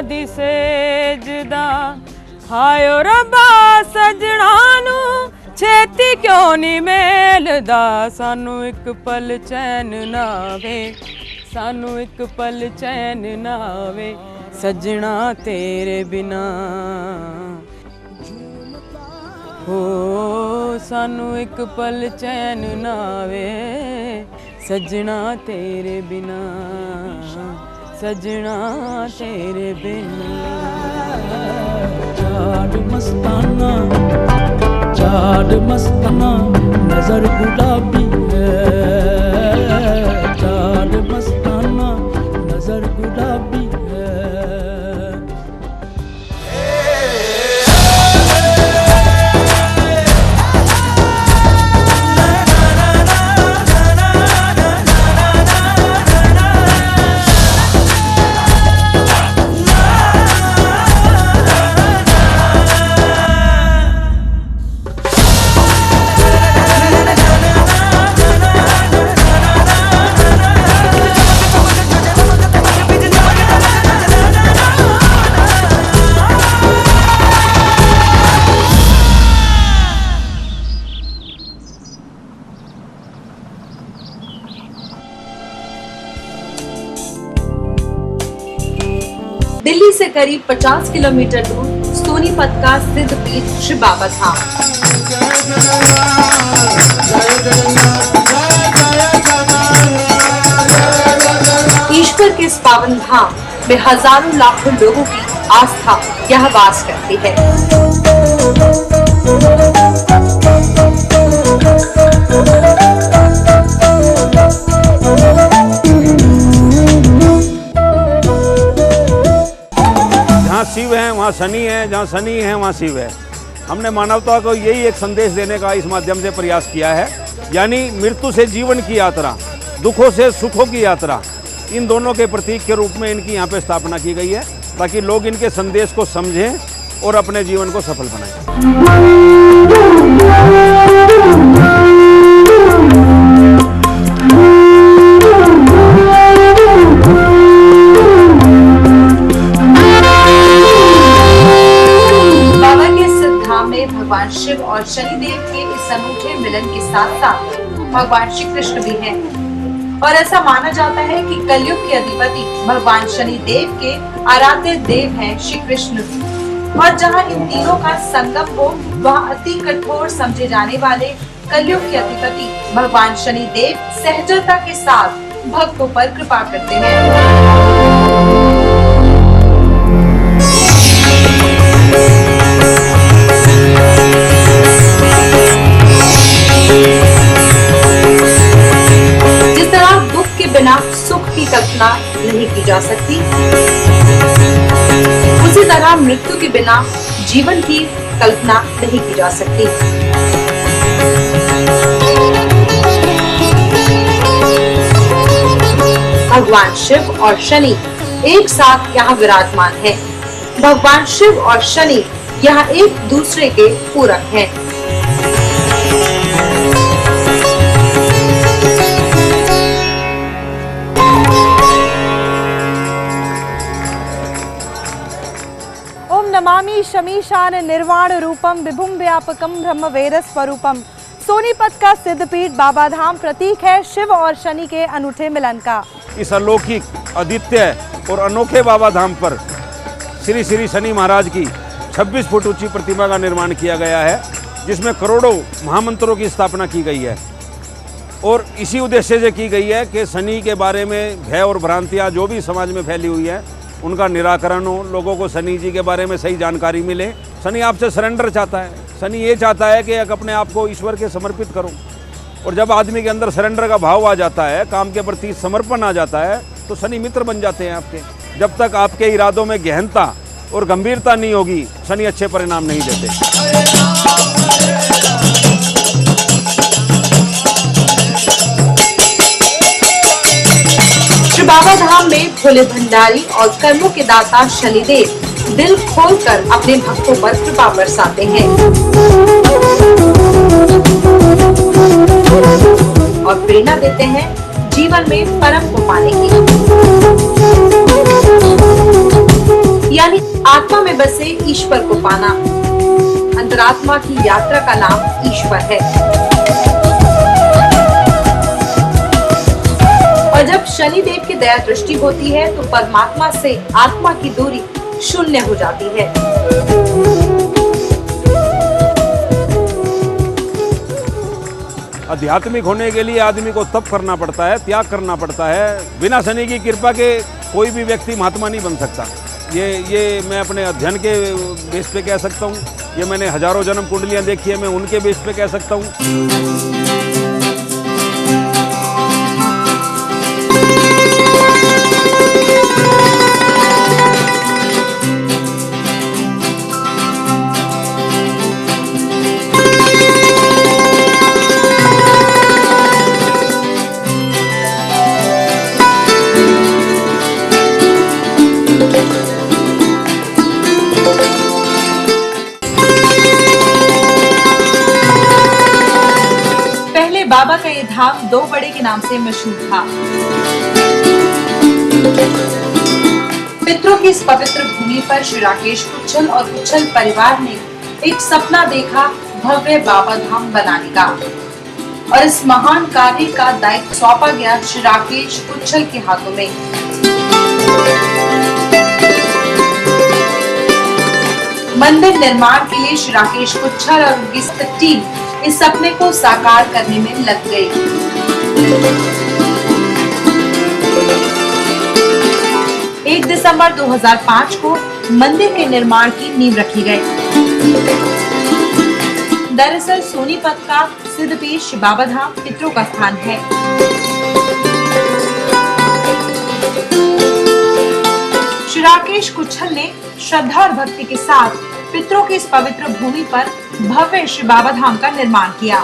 दी सेजदा हायो रब्बा सजना नू छेती क्यों नहीं मेलदा सानू एक पल चैन ना वे सानू एक पल चैन ना वे सजना तेरे बिना हो सानू एक पल चैन ना वे सजना तेरे बिना सजना तेरे बिना चाँद मस्ताना नजर गुलाबी है चाँद मस्ताना नजर गुलाबी है। दिल्ली से करीब 50 किलोमीटर दूर सोनीपत का सिद्ध पीठ श्री बाबा धाम। ईश्वर के इस पावन धाम में हजारों लाखों लोगों की आस्था यहाँ वास करती है। जहाँ शिव है वहाँ शनि है, जहाँ शनि है वहाँ शिव है। हमने मानवता को यही एक संदेश देने का इस माध्यम से प्रयास किया है, यानी मृत्यु से जीवन की यात्रा, दुखों से सुखों की यात्रा, इन दोनों के प्रतीक के रूप में इनकी यहाँ पे स्थापना की गई है, ताकि लोग इनके संदेश को समझें और अपने जीवन को सफल बनाएं। भगवान शिव और शनिदेव के इस अनूठे मिलन के साथ साथ भगवान श्री कृष्ण भी हैं और ऐसा माना जाता है कि कलयुग के अधिपति भगवान शनिदेव के आराध्य देव हैं श्री कृष्ण और जहां इन तीनों का संगम हो वहां अति कठोर समझे जाने वाले कलयुग के अधिपति भगवान शनिदेव सहजता के साथ भक्तों पर कृपा करते हैं। बिना सुख की कल्पना नहीं की जा सकती, उसी तरह मृत्यु के बिना जीवन की कल्पना नहीं की जा सकती। भगवान शिव और शनि एक साथ यहाँ विराजमान है। भगवान शिव और शनि यहाँ एक दूसरे के पूरक हैं। नमामि शमीशान निर्वाण रूपम विभुम व्यापकम ब्रह्म वेद स्वरूपम। सोनीपत का सिद्धपीठ बाबा धाम प्रतीक है शिव और शनि के अनूठे मिलन का। इस अलौकिक, अद्वितीय और अनोखे बाबा धाम पर श्री श्री शनि महाराज की 26 फुट ऊंची प्रतिमा का निर्माण किया गया है, जिसमें करोड़ों महामंत्रों की स्थापना की गई है और इसी उद्देश्य से की गई है कि शनि के बारे में भय और भ्रांतियाँ जो भी समाज में फैली हुई है उनका निराकरण हो, लोगों को शनि जी के बारे में सही जानकारी मिले। शनि आपसे सरेंडर चाहता है, शनि ये चाहता है कि अपने आप को ईश्वर के समर्पित करो और जब आदमी के अंदर सरेंडर का भाव आ जाता है, काम के प्रति समर्पण आ जाता है, तो शनि मित्र बन जाते हैं आपके। जब तक आपके इरादों में गहनता और गंभीरता नहीं होगी, शनि अच्छे परिणाम नहीं देते। बाबा धाम में भोले भंडारी और कर्मों के दाता शनिदेव दिल खोलकर अपने भक्तों पर कृपा बरसाते हैं और प्रेरणा देते हैं जीवन में परम को पाने की। में बसे ईश्वर को पाना। अंतरात्मा की यात्रा का नाम ईश्वर है। और जब शनिदेव की दया दृष्टि होती है तो परमात्मा से आत्मा की दूरी शून्य हो जाती है। आध्यात्मिक होने के लिए आदमी को तप करना पड़ता है, त्याग करना पड़ता है। बिना शनि की कृपा के कोई भी व्यक्ति महात्मा नहीं बन सकता। ये मैं अपने अध्ययन के बेस पे कह सकता हूँ। ये मैंने हजारों जन्म कुंडलियाँ देखी है, मैं उनके बेस पे कह सकता हूँ। बाबा का ये धाम दो बड़े के नाम से मशहूर था। पितरों की इस पवित्र भूमि पर श्री राकेश कुच्छल और कुच्छल परिवार ने एक सपना देखा भव्य बाबा धाम बनाने का, और इस महान कार्य का दायित्व सौंपा गया श्री राकेश कुच्छल के हाथों में। मंदिर निर्माण के लिए श्री राकेश कुच्छल और उनकी टीम इस सपने को साकार करने में लग गई। 1 दिसंबर 2005 को मंदिर के निर्माण की नींव रखी गई। दरअसल सोनीपत का सिद्धपीठ श्री बाबा धाम पितरों का स्थान है। श्री राकेश कुच्छल ने श्रद्धा और भक्ति के साथ पितरों की इस पवित्र भूमि पर भव्य श्री बाबा धाम का निर्माण किया।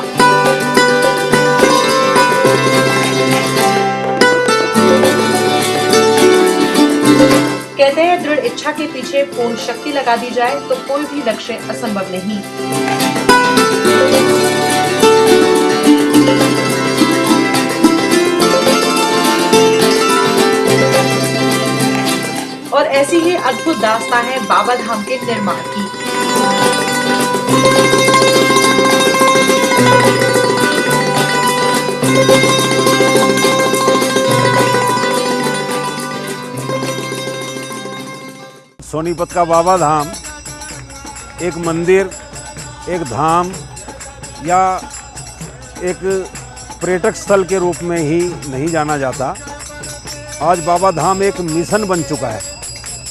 कहते हैं दृढ़ इच्छा के पीछे पूर्ण शक्ति लगा दी जाए तो कोई भी लक्ष्य असंभव नहीं। और ऐसी ही अद्भुत दास्तां है बाबा धाम के निर्माण की। सोनीपत का बाबा धाम एक मंदिर, एक धाम या एक पर्यटक स्थल के रूप में ही नहीं जाना जाता। आज बाबा धाम एक मिशन बन चुका है।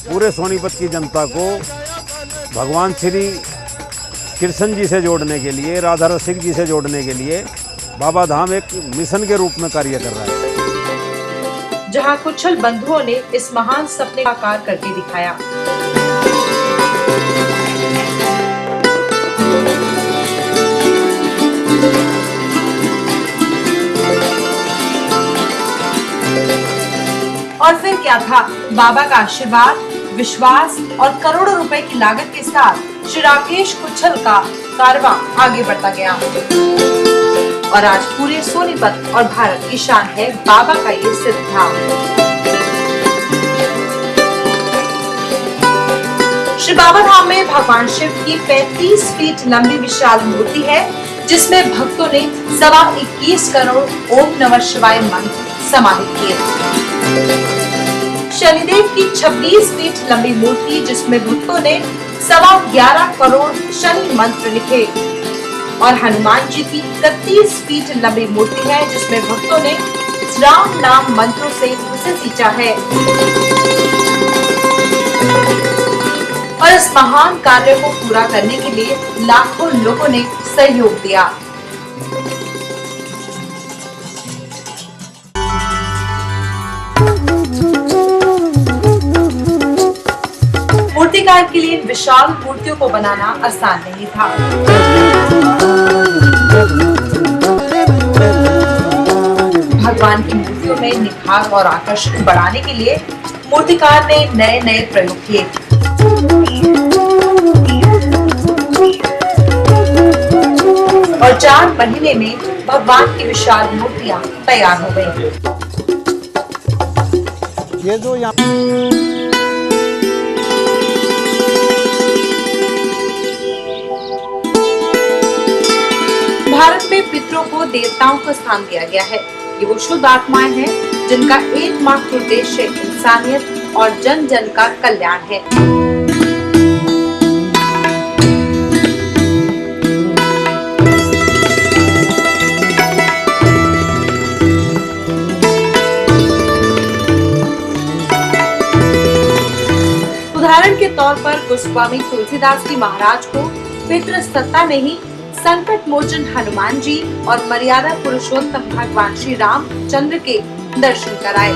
पूरे सोनीपत की जनता को भगवान श्री कृष्ण जी से जोड़ने के लिए, राधा रसिक जी से जोड़ने के लिए बाबा धाम एक मिशन के रूप में कार्य कर रहा है। जहां कुच्छल बंधुओं ने इस महान सपने का साकार करके दिखाया। और फिर क्या था, बाबा का आशीर्वाद, विश्वास और करोड़ों रुपए की लागत के साथ श्री राकेश कुच्छल का कारवां आगे बढ़ता गया और आज पूरे सोनीपत और भारत की शान है बाबा का ये सिद्ध धाम। श्री बाबा धाम में भगवान शिव की 35 फीट लंबी विशाल मूर्ति है, जिसमें भक्तों ने 21 करोड़ ओम नमः शिवाय मंत्र समाहित किए। शनिदेव की 26 फीट लंबी मूर्ति, जिसमें भक्तों ने 11.25 करोड़ शनि मंत्र लिखे, और हनुमान जी की 31 फीट लंबी मूर्ति है, जिसमें भक्तों ने राम नाम मंत्रों से उसे सींचा है। और इस महान कार्य को पूरा करने के लिए लाखों लोगों ने सहयोग दिया। मूर्तिकार के लिए विशाल मूर्तियों को बनाना आसान नहीं था। भगवान की मूर्तियों में निखार और आकर्षण बढ़ाने के लिए मूर्तिकार ने नए नए प्रयोग किए। और 4 महीने में भगवान की विशाल मूर्तियां तैयार हो गयी। ये जो यहाँ भारत में पितरों को देवताओं का स्थान दिया गया है। ये वो शुद्ध आत्माएं हैं जिनका एकमात्र उद्देश्य इंसानियत और जन जन का कल्याण है। उदाहरण के तौर पर गोस्वामी तुलसीदास जी महाराज को पितृ सत्ता में ही संकट मोचन हनुमान जी और मर्यादा पुरुषोत्तम भगवान श्री रामचंद्र के दर्शन कराए।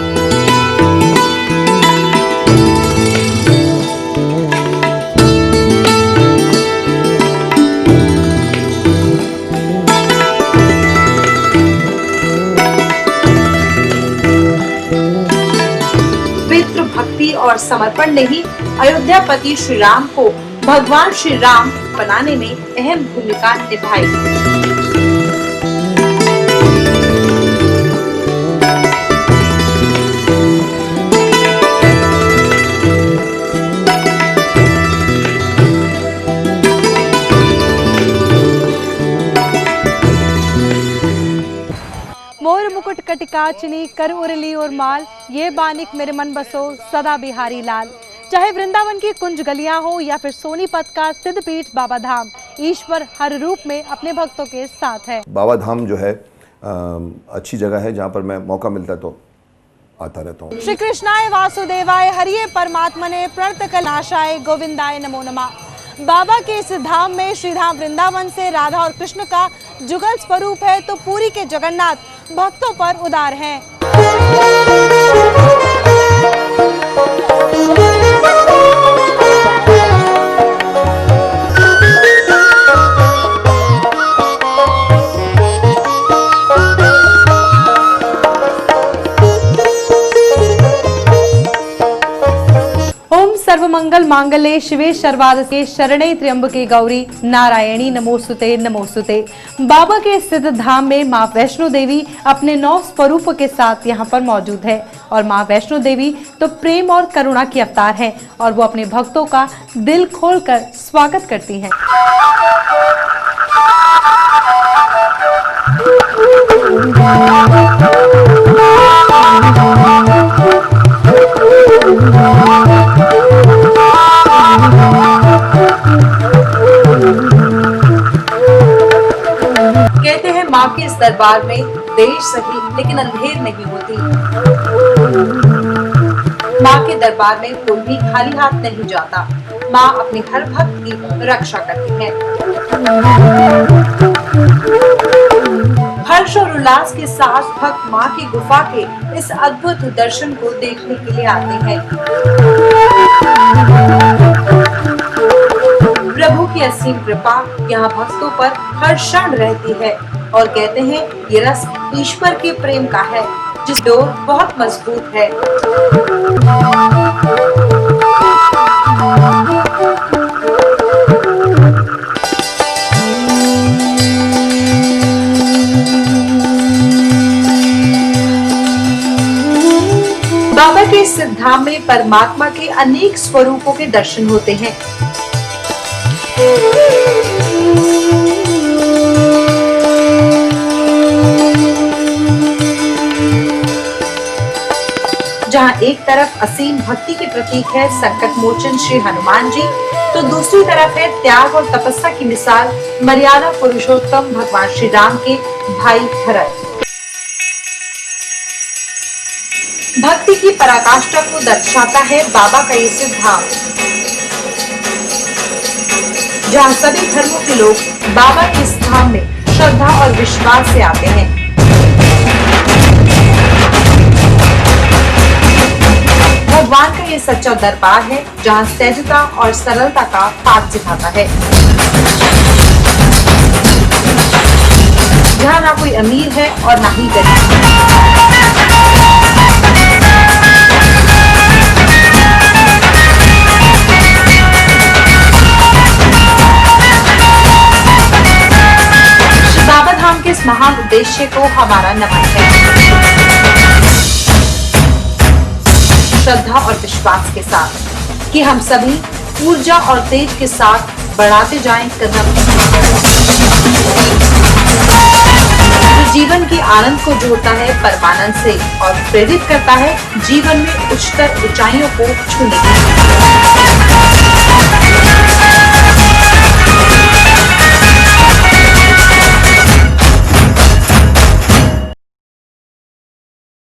पितृ भक्ति और समर्पण ने ही अयोध्यापति श्री राम को भगवान श्री राम बनाने में अहम भूमिका निभाई। मोर मुकुट कटिकाचनी कर उरली और माल, ये बानिक मेरे मन बसो सदा बिहारी लाल। चाहे वृंदावन की कुंज गलियां हो या फिर सोनीपत का सिद्धपीठ बाबा धाम, ईश्वर हर रूप में अपने भक्तों के साथ है। बाबा धाम जो है अच्छी जगह है जहाँ पर मैं मौका मिलता है तो आता रहता हूँ। श्री कृष्णाय वासुदेवाय हरिये परमात्मने प्रणतकलाशाय गोविंदाय नमो नमः। बाबा के इस धाम में श्रीधाम वृंदावन से राधा और कृष्ण का जुगल स्वरूप है तो पुरी के जगन्नाथ भक्तों पर उदार हैं। सर्वमंगल मांगल्ये शिवे सर्वार्थे शरणे त्र्यंबके गौरी नारायणी नमोस्तुते नमोस्तुते। बाबा के सिद्ध धाम में माँ वैष्णो देवी अपने 9 स्वरूपों के साथ यहाँ पर मौजूद है और माँ वैष्णो देवी तो प्रेम और करुणा की अवतार है और वो अपने भक्तों का दिल खोलकर स्वागत करती हैं। कहते हैं माँ के इस दरबार में देर सही लेकिन अंधेर नहीं होती। माँ के दरबार में कोई भी खाली हाथ नहीं जाता। माँ अपने हर भक्त की रक्षा करती है। हर्ष और उल्लास के साथ भक्त माँ की गुफा के इस अद्भुत दर्शन को देखने के लिए आते हैं। प्रभु की असीम कृपा यहाँ भक्तों पर हर क्षण रहती है और कहते हैं ये रस ईश्वर के प्रेम का है जिस डोर बहुत मजबूत है। बाबा के इस धाम में परमात्मा के अनेक स्वरूपों के दर्शन होते हैं। जहाँ एक तरफ असीम भक्ति के प्रतीक है संकट मोचन श्री हनुमान जी, तो दूसरी तरफ है त्याग और तपस्या की मिसाल मर्यादा पुरुषोत्तम भगवान श्री राम के भाई भरत। भक्ति की पराकाष्ठा को दर्शाता है बाबा का ये सिद्ध धाम, जहाँ सभी धर्मों के लोग बाबा के इस धाम में श्रद्धा और विश्वास से आते हैं। भगवान का ये सच्चा दरबार है जहाँ सहजता और सरलता का पाठ सिखाता है, जहाँ ना कोई अमीर है और ना ही गरीब। बाबा धाम के इस महान उद्देश्य को हमारा नमन है। श्रद्धा और विश्वास के साथ कि हम सभी ऊर्जा और तेज के साथ बढ़ाते जाएं कदम। जीवन की आनंद को जोड़ता है परमानंद से और प्रेरित करता है जीवन में उच्चतर ऊंचाइयों को छूने की।